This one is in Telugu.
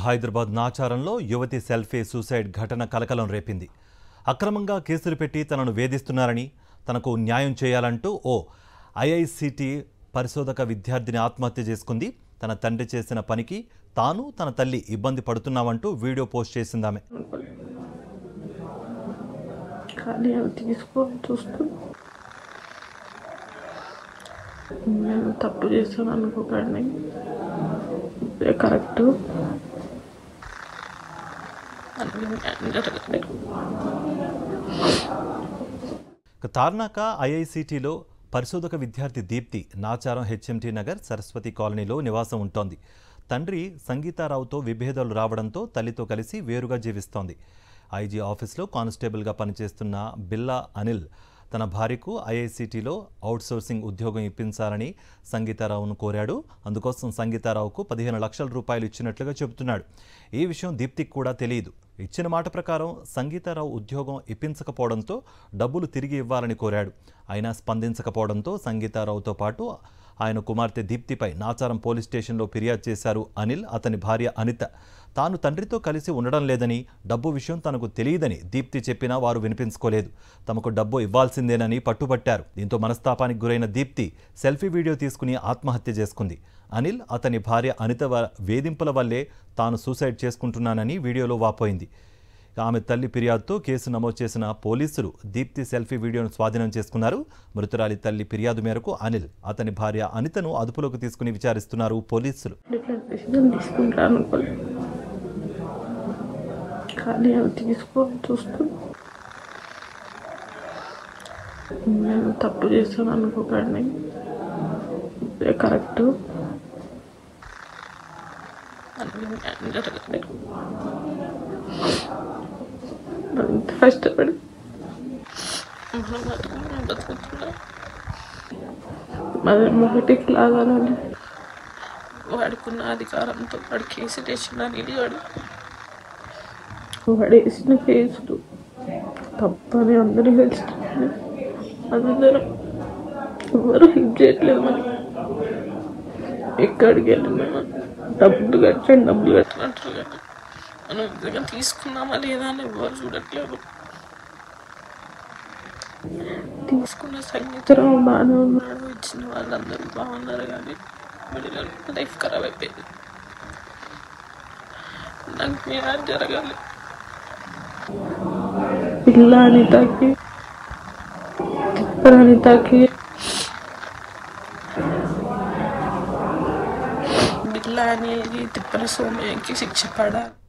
హైదరాబాద్ నాచారంలో యువతి సెల్ఫీ సూసైడ్ ఘటన కలకలం రేపింది. అక్రమంగా కేసులు పెట్టి తనను వేధిస్తున్నారని, తనకు న్యాయం చేయాలంటూ ఓ ఐఐసిటి పరిశోధక విద్యార్థిని ఆత్మహత్య చేసుకుంది. తన తండ్రి చేసిన పనికి తాను తన తల్లి ఇబ్బంది పడుతున్నామంటూ వీడియో పోస్ట్ చేసిందామె. తప్పు చేస్తాను అనుకోకండి, కరెక్ట్. తార్నాక ఐఐసిటిలో పరిశోధక విద్యార్థి దీప్తి నాచారం హెచ్ఎంటీ నగర్ సరస్వతి కాలనీలో నివాసం ఉంటోంది. తండ్రి సంగీతారావుతో విభేదాలు రావడంతో తల్లితో కలిసి వేరుగా జీవిస్తోంది. ఐజీ ఆఫీస్లో కానిస్టేబుల్గా పనిచేస్తున్న బిల్లా అనిల్ తన భార్యకు ఐఐసిటిలో అవుట్సోర్సింగ్ ఉద్యోగం ఇప్పించాలని సంగీతారావును కోరాడు. అందుకోసం సంగీతారావుకు 15 లక్షల రూపాయలు ఇచ్చినట్లుగా చెబుతున్నాడు. ఈ విషయం దీప్తికి కూడా తెలియదు. ఇచ్చిన మాట ప్రకారం సంగీతారావు ఉద్యోగం ఇప్పించకపోవడంతో డబ్బులు తిరిగి ఇవ్వాలని కోరాడు. అయినా స్పందించకపోవడంతో సంగీతారావుతో పాటు ఆయన కుమార్తె దీప్తిపై నాచారం పోలీస్ స్టేషన్లో ఫిర్యాదు చేశారు అనిల్, అతని భార్య అనిత. తాను తండ్రితో కలిసి ఉండడం లేదని, డబ్బు విషయం తనకు తెలియదని దీప్తి చెప్పినా వారు వినిపించుకోలేదు. తమకు డబ్బు ఇవ్వాల్సిందేనని పట్టుబట్టారు. దీంతో మనస్తాపానికి గురైన దీప్తి సెల్ఫీ వీడియో తీసుకుని ఆత్మహత్య చేసుకుంది. అనిల్, అతని భార్య అనిత వేధింపుల వల్లే తాను సూసైడ్ చేసుకుంటున్నానని వీడియోలో వాపోయింది. ఆమె తల్లి ఫిర్యాదుతో కేసు నమోదు చేసిన పోలీసులు దీప్తి సెల్ఫీ వీడియోను స్వాధీనం చేసుకున్నారు. మృతురాలి తల్లి ఫిర్యాదు మేరకు అనిల్, అతని భార్య అనితను అదుపులోకి తీసుకుని విచారిస్తున్నారు పోలీసులు. తప్పు చేస్తాను అనుకోకండి, కరెక్ట్. కష్టపడి మొదటికి లాగాలని వాడుకున్న అధికారంతో వాడు కేసులు వేసినని వాడు వేసిన కేసులు తప్పని అందరూ తెలుసుకుని అందరం ఎవరు హెల్ప్ చేయట్లేదు. మరి ఎక్కడికి వెళ్ళినా డబ్బులు కట్టినట్టు కానీ మనం నిజంగా తీసుకున్నామా లేదా అని ఎవరు చూడట్లేదు. తీసుకున్న సంగీతరావు బాగానే ఉన్నాడు, ఇచ్చిన వాళ్ళందరూ బాగున్నారు, కానీ మళ్ళీ లైఫ్ ఖరాబ్ అయిపోయింది. నాకు న్యాయం జరగాలి. పిల్ల అనితకి, అనితకి బిల్లా అనేది తిప్పల సోమయ్యకి శిక్ష పడాలి.